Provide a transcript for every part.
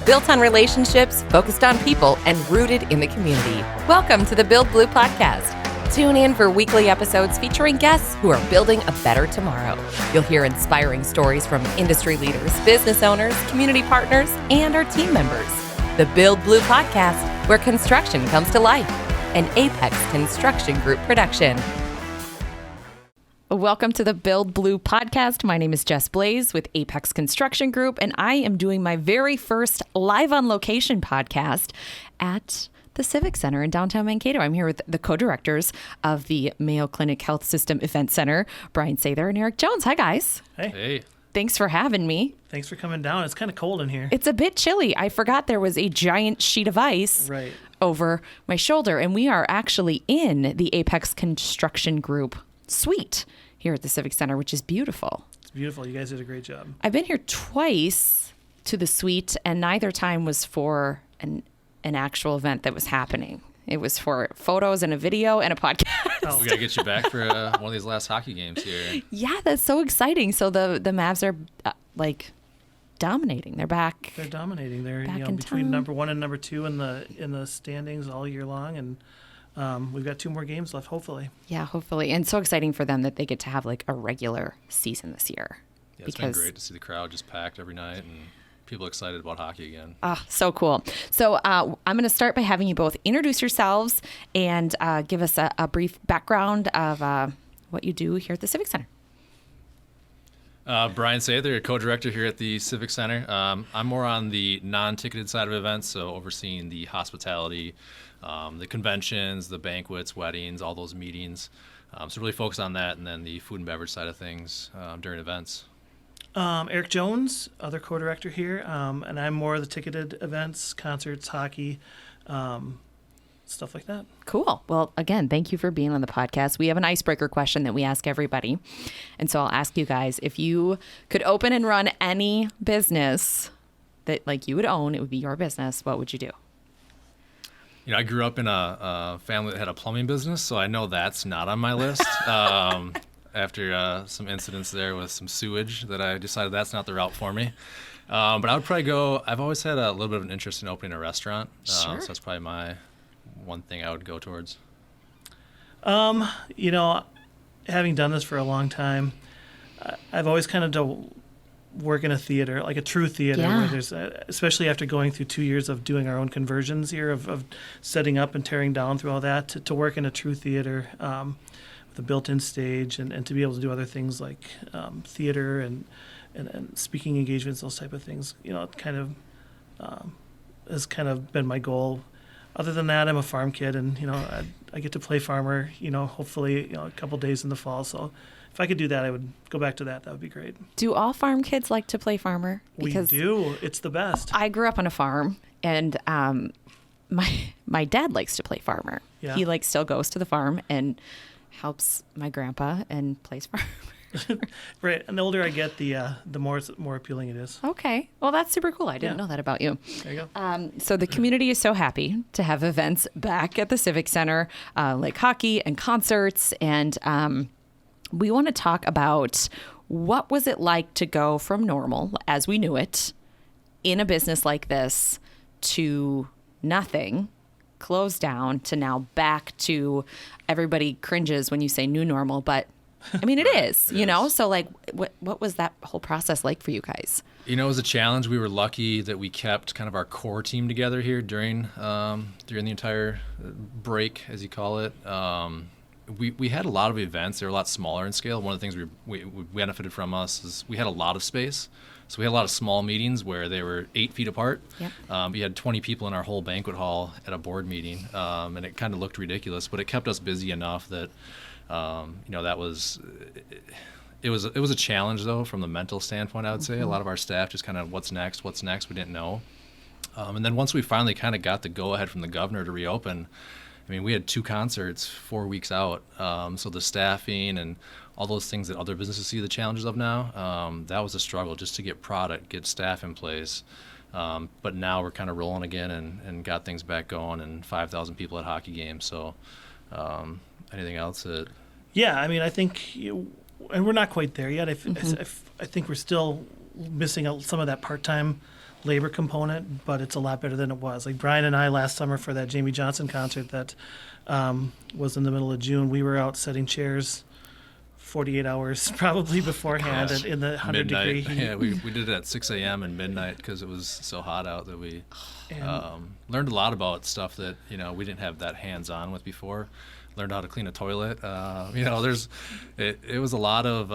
built on relationships, focused on people, and rooted in the community. Welcome to the Build Blue podcast. Tune in for weekly episodes featuring guests who are building a better tomorrow. You'll hear inspiring stories from industry leaders, business owners, community partners, and our team members. The Build Blue podcast, where construction comes to life. An APX Construction Group production. Welcome to the Build Blue podcast. My name is Jess Blaze with APX Construction Group, and I am doing my very first live on location podcast at the Civic Center in downtown Mankato. I'm here with the co-directors of the Mayo Clinic Health System Event Center, Brian Sather and Eric Jones. Hi, guys. Hey. Thanks for having me. Thanks for coming down. It's kind of cold in here. It's a bit chilly. I forgot there was a giant sheet of ice over my shoulder, and we are actually in the APX Construction Group suite here at the Civic Center, which is beautiful. It's beautiful. You guys did a great job. I've been here twice to the suite, and neither time was for an actual event that was happening. It was for photos and a video and a podcast. Oh. We got to get you back for one of these last hockey games here. Yeah, that's so exciting. So the Mavs are dominating. They're back. They're dominating. They're between town. Number 1 and number 2 in the standings all year long, and we've got 2 more games left, hopefully. Yeah, hopefully. And so exciting for them that they get to have like a regular season this year. Yeah, it's been great to see the crowd just packed every night and people excited about hockey again. So cool. So I'm going to start by having you both introduce yourselves and give us a brief background of what you do here at the Civic Center. Brian Sather, co-director here at the Civic Center. I'm more on the non-ticketed side of events, so overseeing the hospitality, the conventions, the banquets, weddings, all those meetings. So really focus on that, and then the food and beverage side of things during events. Eric Jones, other co-director here, and I'm more of the ticketed events, concerts, hockey, stuff like that. Cool. Well, again, thank you for being on the podcast. We have an icebreaker question that we ask everybody. And so I'll ask you guys, if you could open and run any business that like you would own, it would be your business, what would you do? You know, I grew up in a family that had a plumbing business, so I know that's not on my list. After some incidents there with some sewage that I decided that's not the route for me. But I would probably go, I've always had a little bit of an interest in opening a restaurant. Sure. So that's probably my one thing I would go towards. You know, having done this for a long time, I've always kind of to work in a theater, like a true theater, where there's, especially after going through 2 years of doing our own conversions here, of setting up and tearing down through all that, to work in a true theater, the built-in stage, and to be able to do other things like theater and speaking engagements, those type of things. You know, it kind of has kind of been my goal. Other than that, I'm a farm kid, and you know, I get to play farmer. You know, hopefully, a couple days in the fall. So, if I could do that, I would go back to that. That would be great. Do all farm kids like to play farmer? Because we do. It's the best. I grew up on a farm, and my dad likes to play farmer. Yeah. He still goes to the farm and helps my grandpa and plays farmer. Right. And the older I get, the more appealing it is. Okay. Well, that's super cool. I didn't know that about you. There you go. So the community is so happy to have events back at the Civic Center, like hockey and concerts. And we want to talk about what was it like to go from normal, as we knew it, in a business like this to nothing, closed down, to now back to everybody cringes when you say new normal, but I mean, it is, you know? So what was that whole process like for you guys? You know, it was a challenge. We were lucky that we kept kind of our core team together here during the entire break, as you call it. We had a lot of events. They were a lot smaller in scale. One of the things we benefited from us is we had a lot of space. So we had a lot of small meetings where they were 8 feet apart. Yep. We had 20 people in our whole banquet hall at a board meeting, and it kind of looked ridiculous, but it kept us busy enough that, that was it was a challenge, though, from the mental standpoint, I would say. A lot of our staff just kind of, what's next? We didn't know. And then once we finally kind of got the go-ahead from the governor to reopen, I mean, we had 2 concerts 4 weeks out. So the staffing and all those things that other businesses see the challenges of now, that was a struggle just to get product, get staff in place. But now we're kind of rolling again and got things back going, and 5,000 people at hockey games. So anything else that... Yeah, I mean, I think, and we're not quite there yet. I think we're still missing some of that part-time labor component, but it's a lot better than it was. Like Brian and I last summer for that Jamie Johnson concert that was in the middle of June, we were out setting chairs 48 hours probably beforehand in the 100-degree heat. Yeah, we did it at 6 a.m. and midnight because it was so hot out that we learned a lot about stuff that we didn't have that hands-on with before. Learned how to clean a toilet. It was a lot of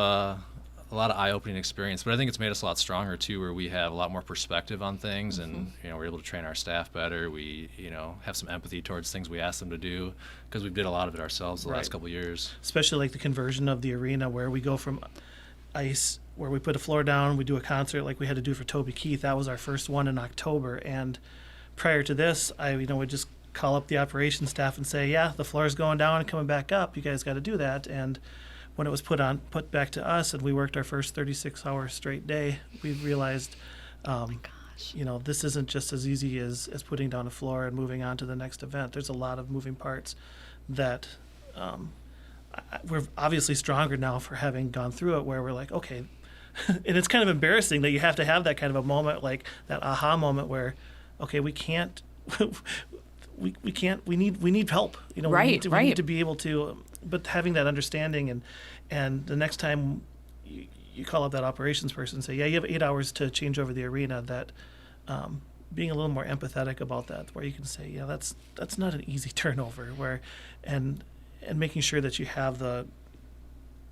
eye-opening experience, but I think it's made us a lot stronger too, where we have a lot more perspective on things, and we're able to train our staff better. We have some empathy towards things we ask them to do because we did a lot of it ourselves the last couple of years. Especially like the conversion of the arena, where we go from ice, where we put a floor down, we do a concert like we had to do for Toby Keith. That was our first one in October, and prior to this, I would just call up the operations staff and say, yeah, the floor's going down and coming back up. You guys got to do that. And when it was put back to us, and we worked our first 36-hour straight day, we realized, this isn't just as easy as putting down a floor and moving on to the next event. There's a lot of moving parts that we're obviously stronger now for having gone through it, where we're like, okay, and it's kind of embarrassing that you have to have that kind of a moment, like that aha moment where, okay, we can't, we need help. We need to be able to. But having that understanding, and the next time you call up that operations person and say, yeah, you have 8 hours to change over the arena, that being a little more empathetic about that, where you can say, yeah, that's not an easy turnover, and making sure that you have the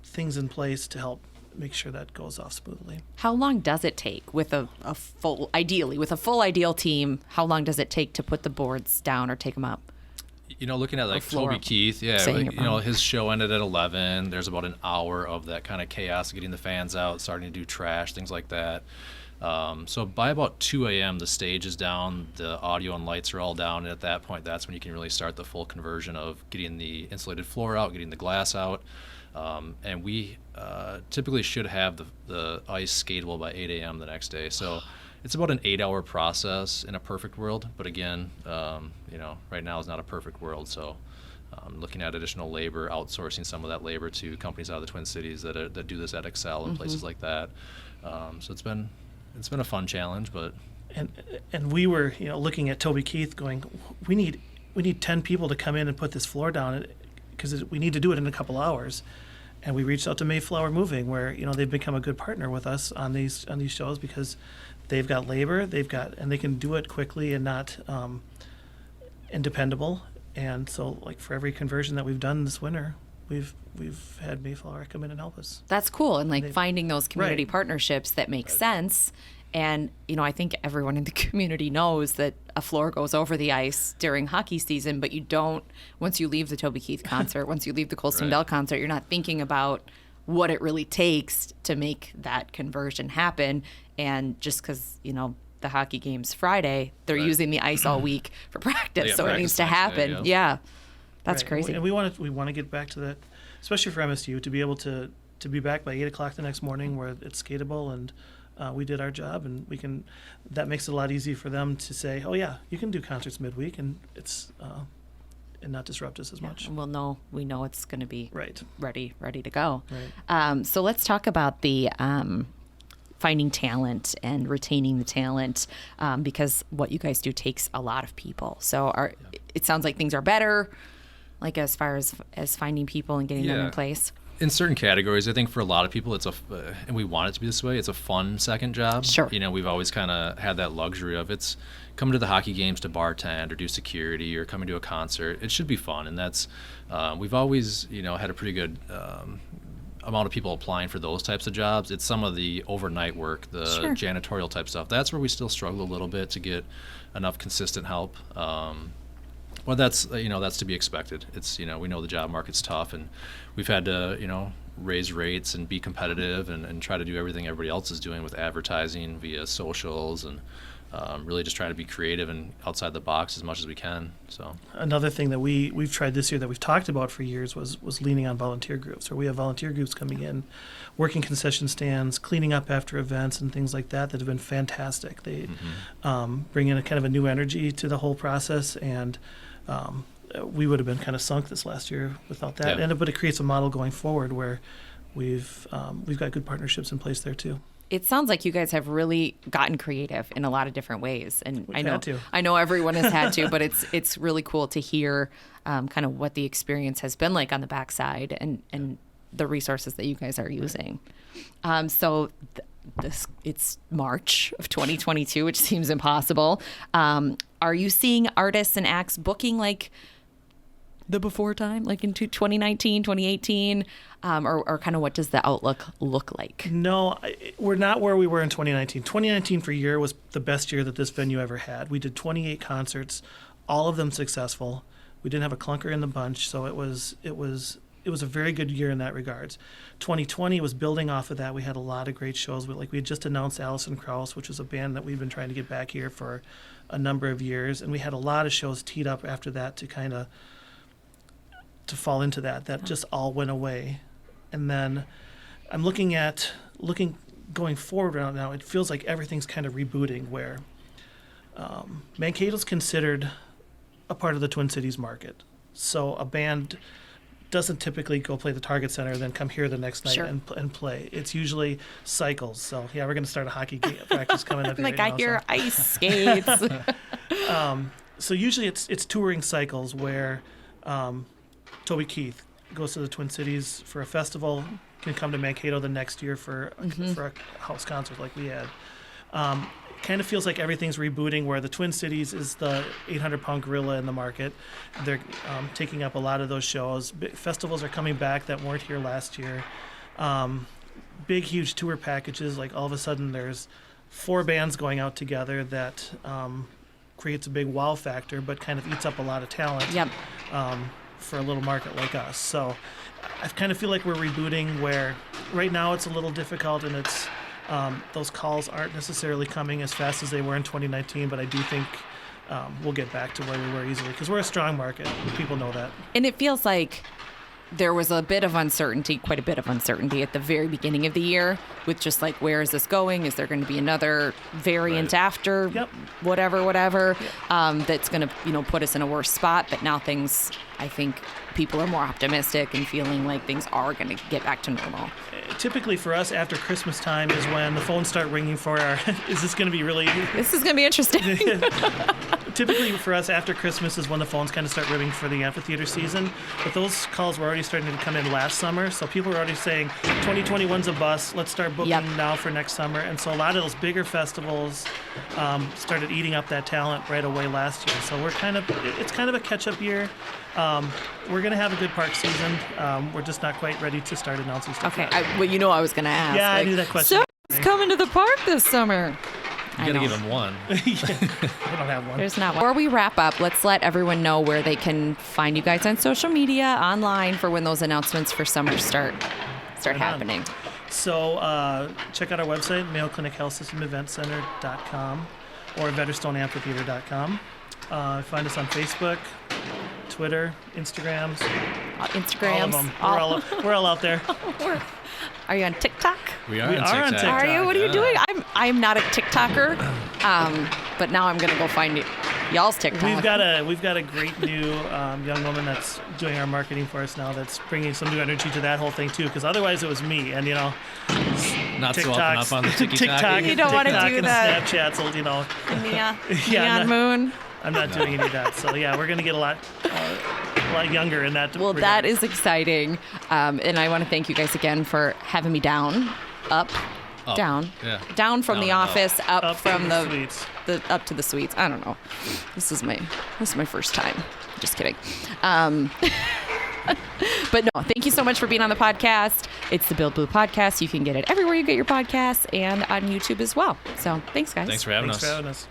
things in place to help make sure that goes off smoothly. How long does it take with a full ideal team? How long does it take to put the boards down or take them up? Looking at like Toby Keith, his show ended at 11. There's about an hour of that kind of chaos, getting the fans out, starting to do trash, things like that. So by about 2 a.m., the stage is down, the audio and lights are all down, and at that point, that's when you can really start the full conversion of getting the insulated floor out, getting the glass out. And we typically should have the ice skatable by 8 a.m. the next day. So it's about an 8-hour process in a perfect world. But again, right now is not a perfect world. So looking at additional labor, outsourcing some of that labor to companies out of the Twin Cities that do this at Excel and places like that. So it's been a fun challenge, but. And we were looking at Toby Keith going, we need 10 people to come in and put this floor down because we need to do it in a couple hours. And we reached out to Mayflower Moving, where they've become a good partner with us on these shows because they've got labor, and they can do it quickly and not and dependable. And so, like for every conversion that we've done this winter, we've had Mayflower come in and help us. That's cool, and finding those community partnerships that make sense. And, I think everyone in the community knows that a floor goes over the ice during hockey season, but you don't, once you leave the Toby Keith concert, once you leave the Colston Bell concert, you're not thinking about what it really takes to make that conversion happen. And just because, the hockey game's Friday, they're using the ice all week for practice, so it needs to happen. Yeah. That's crazy. And we want to get back to that, especially for MSU, to be able to be back by 8 o'clock the next morning where it's skatable and we did our job, and that makes it a lot easier for them to say, oh yeah, you can do concerts midweek, and it's and not disrupt us as much. And we know it's going to be ready to go. Right. So let's talk about the finding talent and retaining the talent, because what you guys do takes a lot of people. So it sounds like things are better, like as far as finding people and getting them in place. In certain categories, I think for a lot of people, and we want it to be this way, it's a fun second job. Sure. We've always kind of had that luxury of it's coming to the hockey games to bartend or do security or coming to a concert. It should be fun, and that's we've always had a pretty good amount of people applying for those types of jobs. It's some of the overnight work, the janitorial type stuff. That's where we still struggle a little bit to get enough consistent help. Well, that's to be expected. It's we know the job market's tough, and we've had to raise rates and be competitive and try to do everything everybody else is doing with advertising via socials and really just trying to be creative and outside the box as much as we can. So another thing that we've tried this year that we've talked about for years was leaning on volunteer groups. Where we have volunteer groups coming in, working concession stands, cleaning up after events and things like that have been fantastic. They bring in a kind of a new energy to the whole process, and we would have been kind of sunk this last year without that. But it creates a model going forward where we've got good partnerships in place there too. it sounds like you guys have really gotten creative in a lot of different ways. And We've had to. I know everyone has had to, but it's really cool to hear kind of what the experience has been like on the backside and the resources that you guys are using. So it's March of 2022, which seems impossible. Are you seeing artists and acts booking like the before time, like into 2019, 2018, or kind of what does the outlook look like? No, we're not where we were in 2019. 2019 for year was the best year that this venue ever had. We did 28 concerts, all of them successful. We didn't have a clunker in the bunch, so it was a very good year in that regards. 2020 was building off of that. We had a lot of great shows. We had just announced Alison Krauss, which is a band that we've been trying to get back here for a number of years, and we had a lot of shows teed up after that to fall into that just all went away. And then I'm looking going forward right now, it feels like everything's kind of rebooting where Mankato's considered a part of the Twin Cities market. So a band doesn't typically go play the Target Center and then come here the next night Sure. and play. It's usually cycles. So yeah, we're going to start a hockey practice coming up. Like right I now, hear ice skates. So usually it's touring cycles where Toby Keith goes to the Twin Cities for a festival, can come to Mankato the next year for a house concert like we had. Kind of feels like everything's rebooting where the Twin Cities is the 800-pound gorilla in the market. They're taking up a lot of those shows. Festivals are coming back that weren't here last year. Big, huge tour packages. Like all of a sudden there's 4 bands going out together that creates a big wow factor, but kind of eats up a lot of talent. Yep. For a little market like us. So I kind of feel like we're rebooting where right now it's a little difficult and it's those calls aren't necessarily coming as fast as they were in 2019, but I do think we'll get back to where we were easily because we're a strong market. People know that. And it feels like there was a bit of uncertainty, quite a bit of uncertainty at the very beginning of the year with just like, where is this going? Is there going to be another variant after whatever, that's going to, put us in a worse spot? But now things, I think people are more optimistic and feeling like things are going to get back to normal. Typically for us after Christmas time is when the phones start ringing for our, is this going to be really? This is going to be interesting. Typically for us after Christmas is when the phones kind of start ringing for the amphitheater season. But those calls were already starting to come in last summer. So people were already saying 2021's a bust. Let's start booking now for next summer. And so a lot of those bigger festivals started eating up that talent right away last year. So it's kind of a catch-up year. We're going to have a good park season. We're just not quite ready to start announcing stuff. Okay. I was going to ask. Yeah, I knew that question. So who's coming to the park this summer? You gotta give them one. I don't have one. There's not one. Before we wrap up, let's let everyone know where they can find you guys on social media, online, for when those announcements for summer start happening. So check out our website, Mayo Clinic Health System Event Center.com or VetterstoneAmphitheater.com. Find us on Facebook, Twitter, Instagrams. Instagrams. All of them. We're all out there. Are you on TikTok? We are on TikTok. Are you? What are you doing? I'm not a TikToker, but now I'm gonna go find y'all's TikTok. We've got a great new young woman that's doing our marketing for us now. That's bringing some new energy to that whole thing too. Because otherwise it was me, and not so open up on the TikTok. You don't want to do that. Snapchat, so Neon Moon. I'm not doing any of that. So yeah, we're gonna get a lot younger in that. Well, that is exciting, and I want to thank you guys again for having me down from the office, up from the suites. Up to the suites. I don't know. This is my first time. Just kidding. But no, thank you so much for being on the podcast. It's the Build Blue podcast. You can get it everywhere you get your podcasts and on YouTube as well. So thanks, guys. Thanks for having us. Thanks for having us.